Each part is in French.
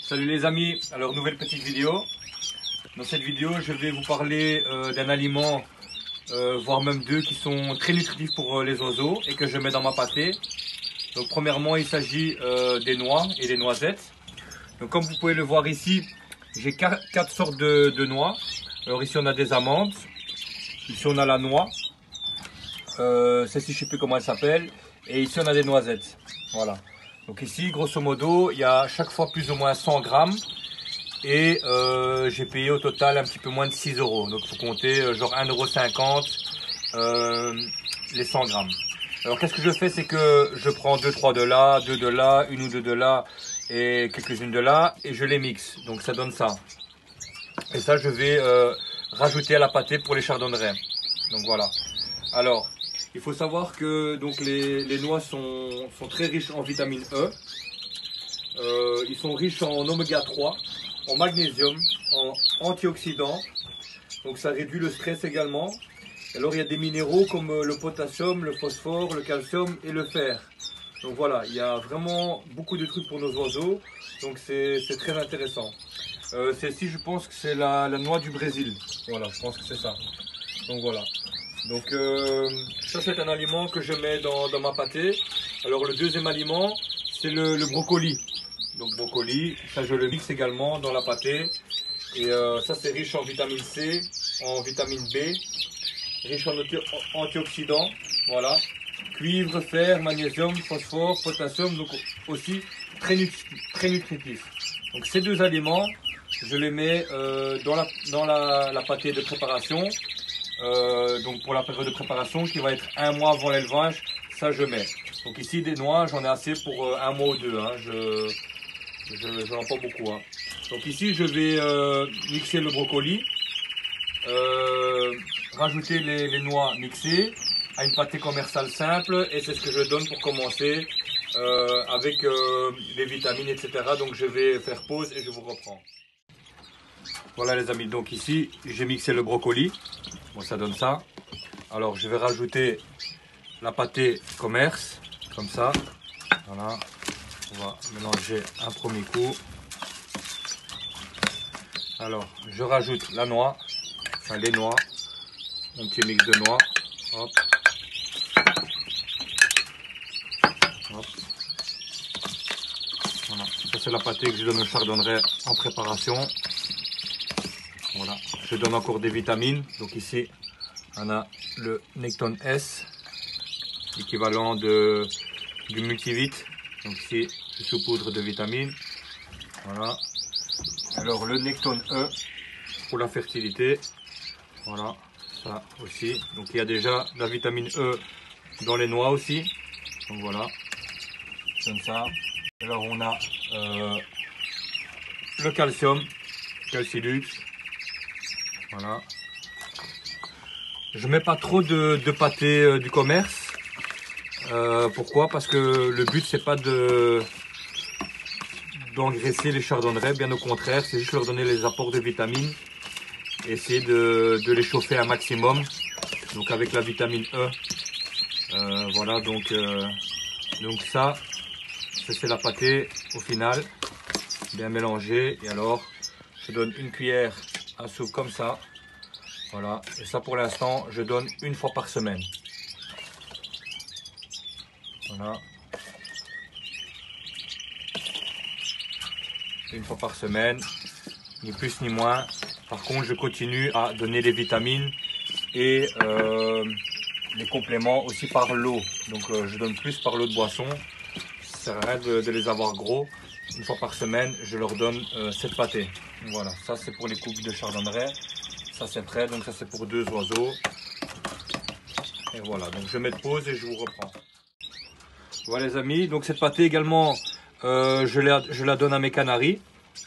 Salut les amis, alors nouvelle petite vidéo. Dans cette vidéo je vais vous parler d'un aliment, voire même deux, qui sont très nutritifs pour les oiseaux et que je mets dans ma pâtée. Donc premièrement il s'agit des noix et des noisettes. Donc comme vous pouvez le voir ici, j'ai quatre sortes de noix. Alors ici on a des amandes, ici on a la noix, celle-ci je ne sais plus comment elle s'appelle, et ici on a des noisettes. Voilà. Donc ici, grosso modo, il y a chaque fois plus ou moins 100 grammes et j'ai payé au total un petit peu moins de 6 euros. Donc il faut compter genre 1,50 € les 100 grammes. Alors qu'est-ce que je fais, c'est que je prends 2-3 de là, 2 de là, une ou deux de là et quelques-unes de là et je les mixe. Donc ça donne ça. Et ça, je vais rajouter à la pâtée pour les chardonnerets. Donc voilà. Alors, il faut savoir que donc, les noix sont très riches en vitamine E. Ils sont riches en oméga 3, en magnésium, en antioxydants. Donc ça réduit le stress également. Alors il y a des minéraux comme le potassium, le phosphore, le calcium et le fer. Donc voilà, il y a vraiment beaucoup de trucs pour nos oiseaux. Donc c'est très intéressant. Celle-ci, je pense que c'est la noix du Brésil. Voilà, je pense que c'est ça. Donc voilà. Donc ça c'est un aliment que je mets dans ma pâtée. Alors le deuxième aliment c'est le brocoli. Donc brocoli, ça je le mixe également dans la pâtée. Et ça c'est riche en vitamine C, en vitamine B, riche en antioxydants. Voilà. Cuivre, fer, magnésium, phosphore, potassium, donc aussi très nutritif. Donc ces deux aliments, je les mets dans la pâtée de préparation. Donc pour la période de préparation qui va être un mois avant l'élevage, ça je mets. Donc ici des noix, j'en ai assez pour un mois ou deux, hein. Je n'en ai pas beaucoup, hein. Donc ici je vais mixer le brocoli, rajouter les noix mixées à une pâtée commerciale simple, et c'est ce que je donne pour commencer avec les vitamines, etc. Donc je vais faire pause et je vous reprends. Voilà les amis, donc ici j'ai mixé le brocoli. Bon, ça donne ça. Alors je vais rajouter la pâtée commerce, comme ça. Voilà. On va mélanger un premier coup. Alors je rajoute la noix, enfin les noix, mon petit mix de noix. Hop. Hop. Voilà. Ça c'est la pâtée que je donne au chardonneret en préparation. Voilà, je donne encore des vitamines. Donc ici, on a le Necton S, l'équivalent du multivit. Donc ici, je saupoudre de vitamines. Voilà. Alors le Necton E pour la fertilité. Voilà, ça aussi. Donc il y a déjà de la vitamine E dans les noix aussi. Donc voilà, comme ça. Alors on a le calcium, Calcilux. Voilà. Je mets pas trop de pâté du commerce. Pourquoi? Parce que le but c'est pas d'engraisser les chardonnerets, bien au contraire, c'est juste leur donner les apports de vitamines, essayer de les chauffer un maximum. Donc avec la vitamine E. Voilà, donc ça c'est la pâtée au final, bien mélangée. Et alors je donne une cuillère à soupe comme ça. Voilà, et ça pour l'instant je donne une fois par semaine. Voilà, une fois par semaine, ni plus ni moins. Par contre je continue à donner les vitamines et les compléments aussi par l'eau. Donc je donne plus par l'eau de boisson. Ça sert à rien de les avoir gros. Une fois par semaine je leur donne cette pâtée. Voilà, ça c'est pour les couples de chardonneret. Ça c'est prêt, donc ça c'est pour 2 oiseaux. Et voilà, donc je mets de pause et je vous reprends. Voilà les amis, donc cette pâtée également, je la donne à mes canaris.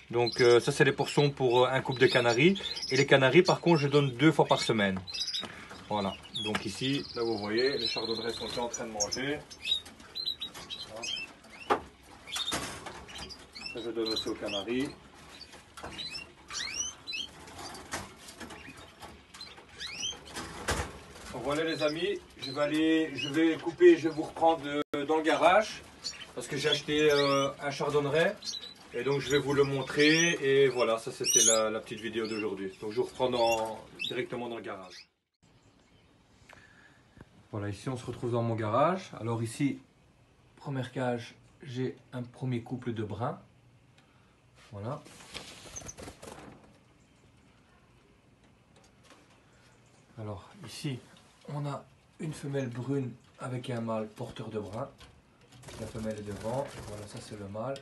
Donc ça c'est les portions pour un couple de canaris. Et les canaris par contre je donne 2 fois par semaine. Voilà, donc ici, là vous voyez, les chardonnerets sont en train de manger. Ça je donne aussi aux canaris. Donc voilà les amis, je vais couper, je vais vous reprendre dans le garage parce que j'ai acheté un chardonneret Et donc je vais vous le montrer et voilà, ça c'était la petite vidéo d'aujourd'hui. Donc je vous reprends directement dans le garage. Voilà, ici on se retrouve dans mon garage. Alors ici, première cage, j'ai un premier couple de brins. Voilà. Alors ici, on a une femelle brune avec un mâle porteur de brins. La femelle est devant. Voilà, ça c'est le mâle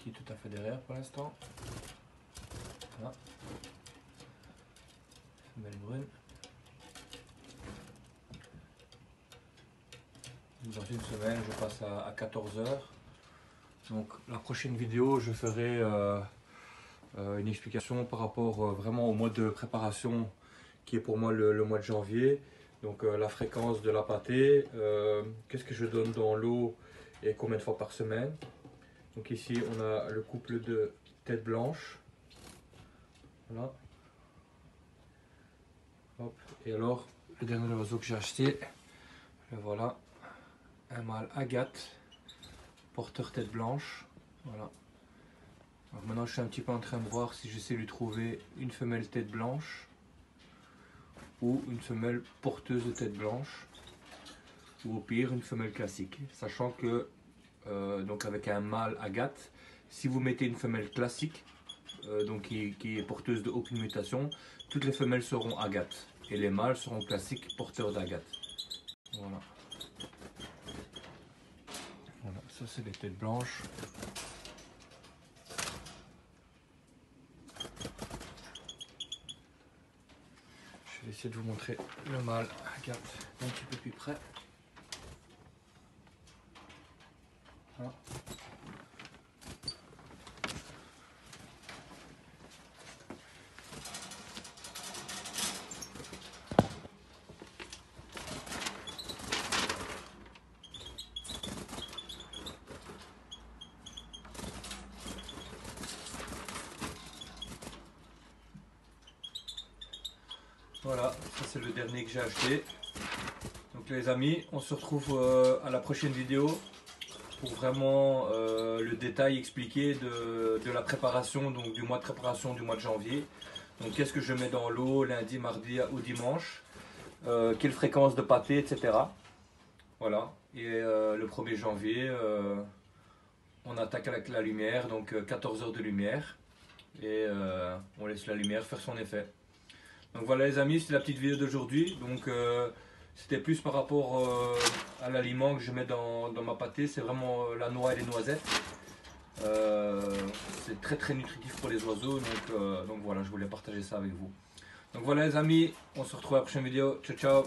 qui est tout à fait derrière pour l'instant. Voilà. Femelle brune. Dans une semaine, je passe à 14 heures. Donc la prochaine vidéo, je ferai une explication par rapport vraiment au mois de préparation qui est pour moi le mois de janvier. Donc la fréquence de la pâtée, qu'est-ce que je donne dans l'eau et combien de fois par semaine. Donc ici on a le couple de tête blanche. Voilà. Hop. Et alors le dernier oiseau que j'ai acheté, le voilà, un mâle agate, porteur tête blanche. Voilà. Alors maintenant je suis un petit peu en train de voir si j'essaie de lui trouver une femelle tête blanche ou une femelle porteuse de tête blanche, ou au pire une femelle classique, sachant que donc avec un mâle agate, si vous mettez une femelle classique donc qui est porteuse de aucune mutation, toutes les femelles seront agate et les mâles seront classiques porteurs d'agate. Voilà. Voilà, ça c'est les têtes blanches. Je vais essayer de vous montrer le mâle agate un petit peu plus près. Voilà. Voilà, ça c'est le dernier que j'ai acheté. Donc les amis, on se retrouve à la prochaine vidéo pour vraiment le détail expliqué de la préparation, donc du mois de préparation du mois de janvier. Donc qu'est-ce que je mets dans l'eau lundi, mardi ou dimanche, quelle fréquence de pâtée, etc. Voilà, et le 1er janvier, on attaque avec la lumière, donc 14 heures de lumière, et on laisse la lumière faire son effet. Donc voilà les amis, c'est la petite vidéo d'aujourd'hui. Donc c'était plus par rapport à l'aliment que je mets dans ma pâtée. C'est vraiment la noix et les noisettes. C'est très nutritif pour les oiseaux. Donc voilà, je voulais partager ça avec vous. Donc voilà les amis, on se retrouve à la prochaine vidéo. Ciao ciao.